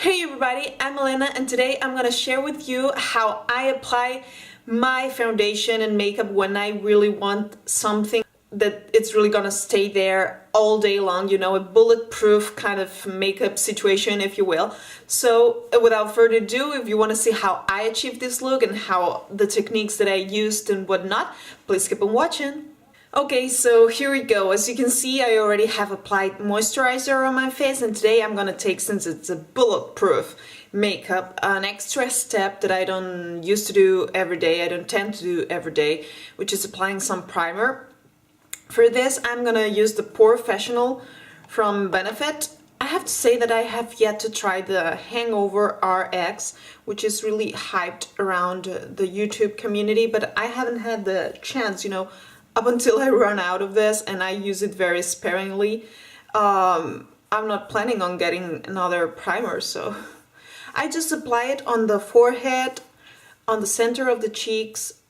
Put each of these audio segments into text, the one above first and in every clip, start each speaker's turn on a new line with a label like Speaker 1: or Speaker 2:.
Speaker 1: Hey everybody, I'm Elena and today I'm gonna share with you how I apply my foundation and makeup when I really want something that it's really gonna stay there all day long, you know, a bulletproof kind of makeup situation, if you will. So without further ado, if you want to see how I achieved this look and how the techniques that I used and whatnot, please keep on watching. Okay, so here we go. As you can see, I already have applied moisturizer on my face, and today I'm gonna take, since it's a bulletproof makeup, an extra step that I don't used to do every day, I don't tend to do every day, which is applying some primer. For this, I'm gonna use the Professional from Benefit. I have to say that I have yet to try the Hangover RX, which is really hyped around the YouTube community, but I haven't had the chance, you know, up until I run out of this, and I use it very sparingly. I'm not planning on getting another primer, so I just apply it on the forehead, on the center of the cheeks,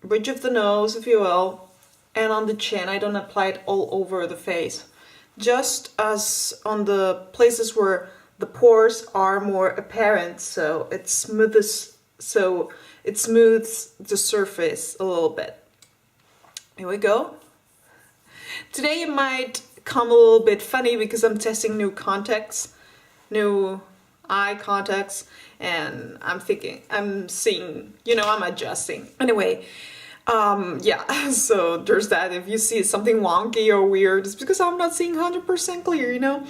Speaker 1: bridge of the nose, if you will, and on the chin. I don't apply it all over the face, just as on the places where the pores are more apparent, so it smooths the surface a little bit. Here we go. Today it might come a little bit funny because I'm testing new contacts, new eye contacts, and I'm seeing, you know, I'm adjusting. Anyway, yeah, so there's that. If you see something wonky or weird, it's because I'm not seeing 100% clear, you know?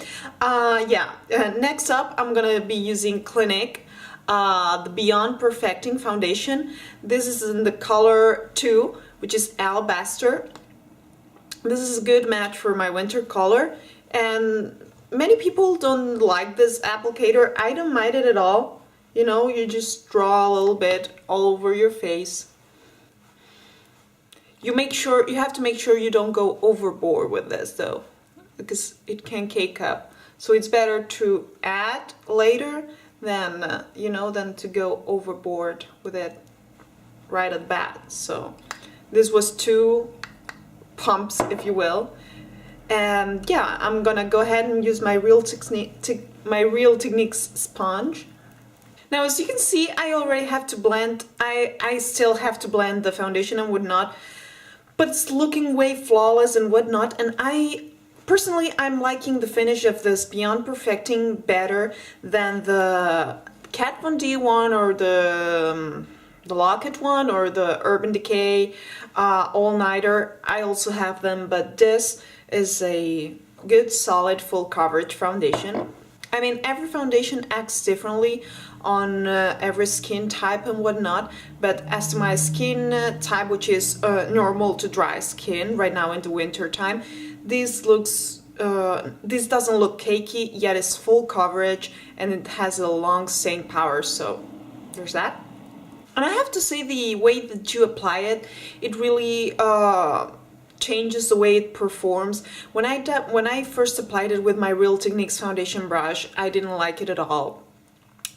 Speaker 1: Next up, I'm gonna be using Clinique, the Beyond Perfecting Foundation. This is in the color 2, which is Alabaster. This is a good match for my winter color, and many people don't like this applicator. I don't mind it at all. You know, you just draw a little bit all over your face. You have to make sure you don't go overboard with this though, because it can cake up. So it's better to add later than, you know, than to go overboard with it right at the bat. So this was 2 pumps, if you will. And yeah, I'm gonna go ahead and use my Real Techniques sponge. Now, as you can see, I already have to blend. I still have to blend the foundation and whatnot, but it's looking way flawless and whatnot. And personally, I'm liking the finish of this Beyond Perfecting better than the Kat Von D one or the lliked one or the Urban Decay All Nighter. I also have them, but this is a good solid full coverage foundation. I mean, every foundation acts differently on every skin type and whatnot, but as to my skin type, which is normal to dry skin right now in the winter time, this doesn't look cakey, yet it's full coverage and it has a long staying power, so there's that. And I have to say, the way that you apply it, it really changes the way it performs. When I first applied it with my Real Techniques foundation brush, I didn't like it at all.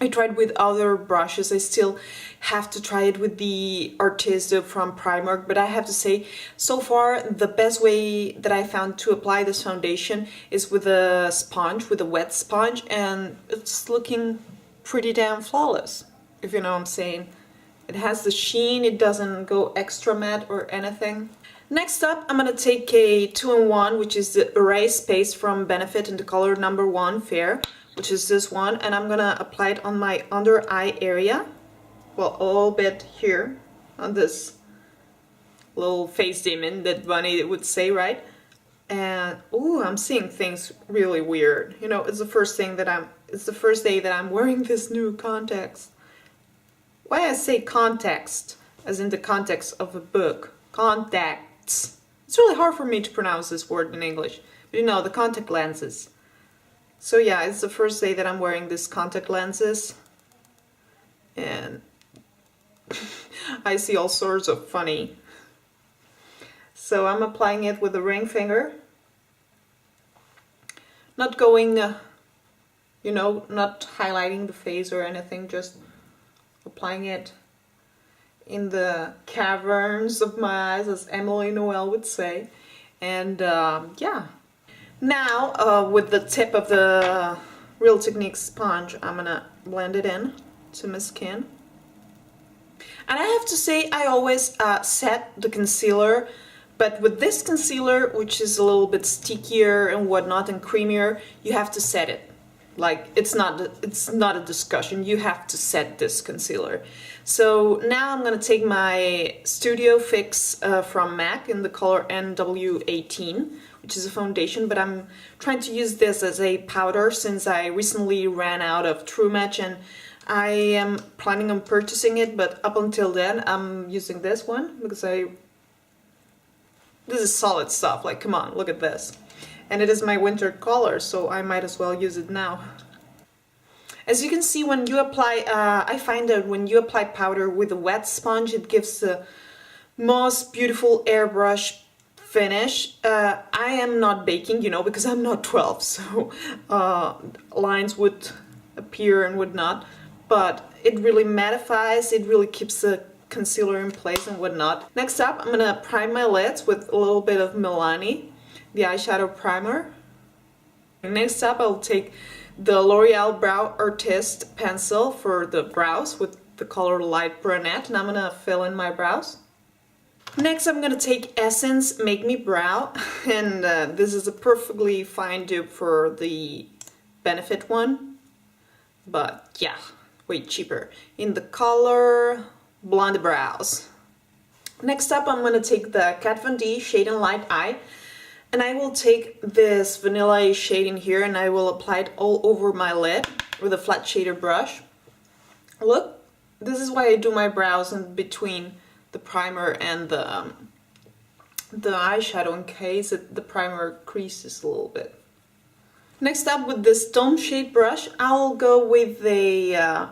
Speaker 1: I tried with other brushes. I still have to try it with the Artisto from Primark, but I have to say, so far the best way that I found to apply this foundation is with a sponge, with a wet sponge, and it's looking pretty damn flawless, if you know what I'm saying. It has the sheen, it doesn't go extra matte or anything. Next up, I'm gonna take a 2-in-1, which is the Erase Paste from Benefit in the color number 1 Fair, which is this one, and I'm gonna apply it on my under eye area. Well, a little bit here on this little face demon that Bunny would say, right? And ooh, I'm seeing things really weird. You know, it's the first day that I'm wearing this new contacts. Why I say context, as in the context of a book. Contacts. It's really hard for me to pronounce this word in English. But you know, the contact lenses. So yeah, it's the first day that I'm wearing these contact lenses. And I see all sorts of funny. So I'm applying it with a ring finger. Not going, you know, not highlighting the face or anything, just applying it in the caverns of my eyes, as Emily Noel would say. And yeah, Now, with the tip of the Real Technique sponge, I'm gonna blend it in to my skin. And I have to say, I always set the concealer, but with this concealer, which is a little bit stickier and whatnot and creamier, you have to set it. Like, it's not a discussion, you have to set this concealer. So now I'm gonna take my Studio Fix from MAC in the color NW18, which is a foundation, but I'm trying to use this as a powder since I recently ran out of True Match and I am planning on purchasing it, but up until then I'm using this one because this is solid stuff, like come on, look at this. And it is my winter color, so I might as well use it now. As you can see, when you apply, I find that when you apply powder with a wet sponge, it gives the most beautiful airbrush finish. I am not baking, you know, because I'm not 12, so lines would appear and would not. But it really mattifies, it really keeps the concealer in place and whatnot. Next up, I'm gonna prime my lids with a little bit of Milani, the eyeshadow primer. And next up, I'll take the L'Oreal Brow Artist pencil for the brows with the color Light Brunette, and I'm gonna fill in my brows. Next, I'm gonna take Essence Make Me Brow, and this is a perfectly fine dupe for the Benefit one, but yeah, way cheaper, in the color Blonde Brows. Next up, I'm gonna take the Kat Von D Shade and Light Eye, and I will take this vanilla shade in here and I will apply it all over my lid with a flat shader brush. Look, this is why I do my brows in between the primer and the eyeshadow in case the primer creases a little bit. Next up, with this Tone Shade brush, I'll go with the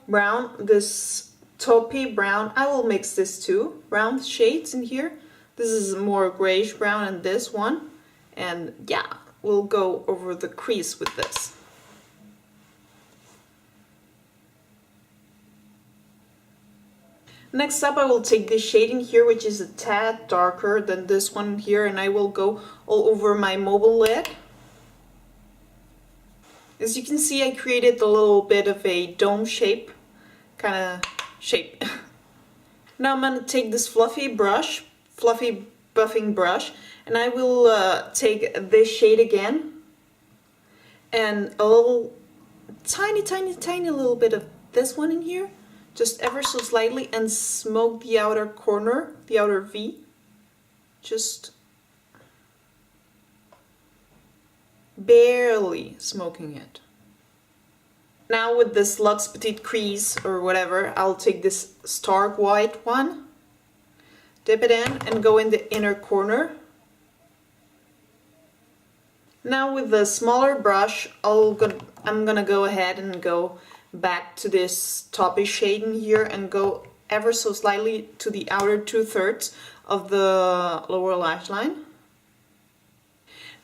Speaker 1: brown, this taupey brown. I will mix this two brown shades in here. This is more grayish brown and this one. And yeah, we'll go over the crease with this. Next up, I will take this shade in here, which is a tad darker than this one here, and I will go all over my mobile lid. As you can see, I created a little bit of a dome shape, kind of shape. Now I'm going to take this fluffy buffing brush, and I will take this shade again, and a little tiny little bit of this one in here, just ever so slightly, and smoke the outer corner, the outer V, just barely smoking it. Now with this Luxe Petite Crease or whatever, I'll take this stark white one, dip it in and go in the inner corner. Now with the smaller brush, I'm gonna go ahead and go back to this taupey shade in here and go ever so slightly to the outer 2/3 of the lower lash line.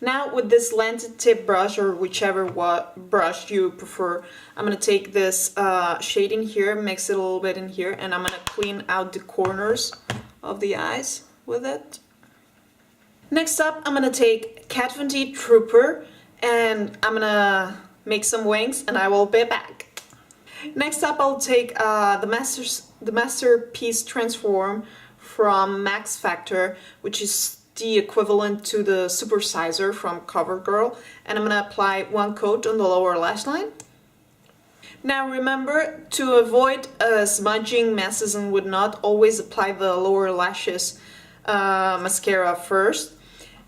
Speaker 1: Now with this lented tip brush, or whichever brush you prefer, I'm going to take this shade in here, mix it a little bit in here, and I'm going to clean out the corners of the eyes with it. Next up, I'm going to take Kat Von D Trooper, and I'm going to make some wings, and I will be back. Next up, I'll take the Masterpiece Transform from Max Factor, which is the equivalent to the Supersizer from CoverGirl, and I'm going to apply one coat on the lower lash line. Now remember, to avoid smudging messes and whatnot, always apply the lower lashes mascara first.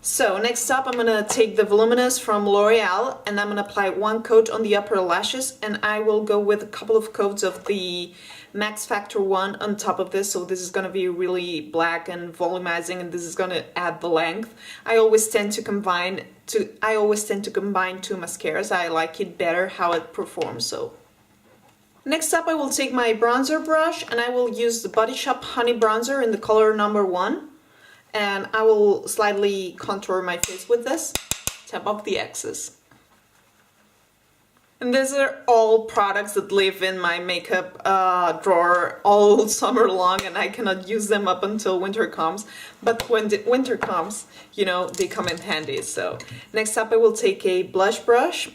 Speaker 1: So next up, I'm going to take the Voluminous from L'Oreal, and I'm going to apply one coat on the upper lashes, and I will go with a couple of coats of the Max Factor one on top of this, so this is going to be really black and volumizing, and this is going to add the length. I always tend to combine two mascaras. I like it better how it performs. So next up, I will take my bronzer brush, and I will use the Body Shop Honey Bronzer in the color number 1. And I will slightly contour my face with this, tap off the excess. And these are all products that live in my makeup drawer all summer long, and I cannot use them up until winter comes. But when the winter comes, you know, they come in handy. So next up, I will take a blush brush,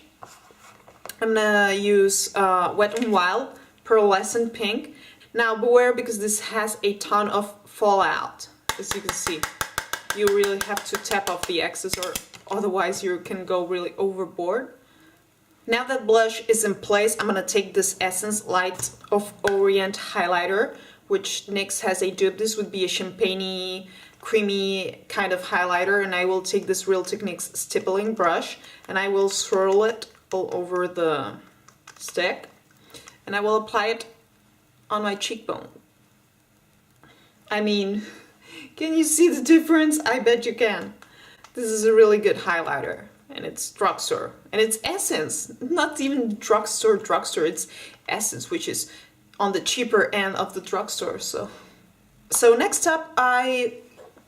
Speaker 1: I'm gonna use Wet n Wild Pearlescent Pink. Now beware, because this has a ton of fallout. As you can see, you really have to tap off the excess, or otherwise you can go really overboard. Now that blush is in place, I'm gonna take this Essence Light of Orient highlighter, which NYX has a dupe. This would be a champagne-y, creamy kind of highlighter, and I will take this Real Techniques stippling brush and I will swirl it all over the stick, and I will apply it on my cheekbone. I mean, can you see the difference? I bet you can. This is a really good highlighter, and it's drugstore, and it's Essence, not even drugstore, it's Essence, which is on the cheaper end of the drugstore. So next up, I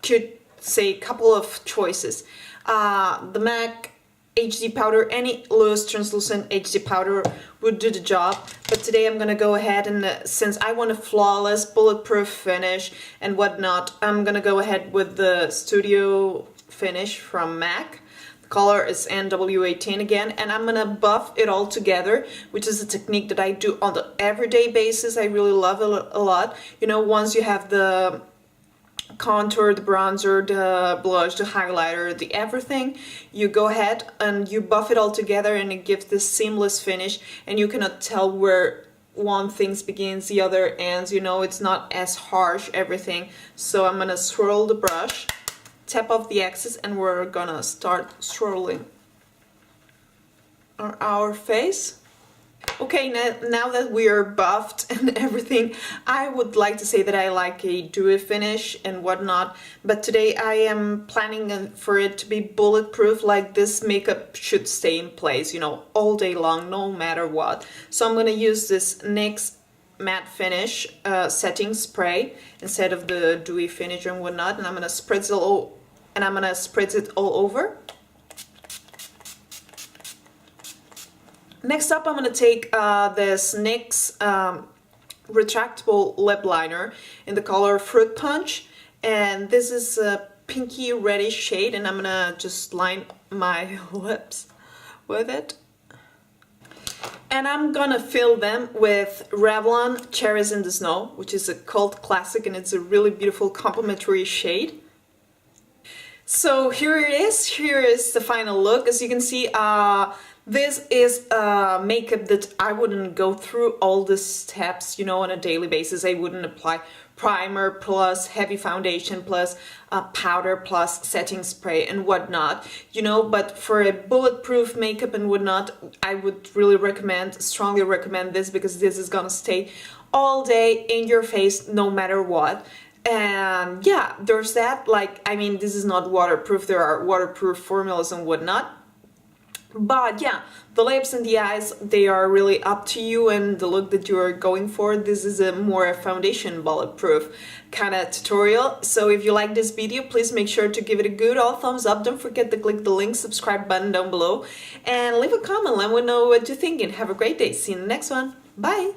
Speaker 1: could say a couple of choices. The MAC HD powder, any loose translucent HD powder would do the job, but today I'm gonna go ahead and since I want a flawless bulletproof finish and whatnot, I'm gonna go ahead with the Studio Finish from MAC. The color is NW18 again, and I'm gonna buff it all together, which is a technique that I do on the everyday basis. I really love it a lot. You know, once you have the contour, the bronzer, the blush, the highlighter, the everything, you go ahead and you buff it all together, and it gives this seamless finish, and you cannot tell where one thing begins, the other ends, you know, it's not as harsh, everything. So I'm gonna swirl the brush, tap off the excess, and we're gonna start swirling on our face. Okay, now that we are buffed and everything, I would like to say that I like a dewy finish and whatnot, but today I am planning for it to be bulletproof. Like, this makeup should stay in place, you know, all day long, no matter what. So I'm gonna use this NYX matte finish setting spray instead of the dewy finish and whatnot, and I'm gonna spritz it all over. Next up, I'm going to take this NYX retractable lip liner in the color Fruit Punch, and this is a pinky reddish shade, and I'm going to just line my lips with it. And I'm going to fill them with Revlon Cherries in the Snow, which is a cult classic, and it's a really beautiful complementary shade. So here it is. Here is the final look. As you can see, this is makeup that I wouldn't go through all the steps, you know, on a daily basis. I wouldn't apply primer plus heavy foundation plus powder plus setting spray and whatnot, you know, but for a bulletproof makeup and whatnot, I would really strongly recommend this, because this is gonna stay all day in your face no matter what. And yeah, there's that. Like, I mean, this is not waterproof, there are waterproof formulas and whatnot. But yeah, the lips and the eyes, they are really up to you and the look that you are going for. This is a more foundation bulletproof kind of tutorial. So if you like this video, please make sure to give it a good old thumbs up. Don't forget to click the link, subscribe button down below, and leave a comment. Let me know what you're thinking. Have a great day. See you in the next one. Bye!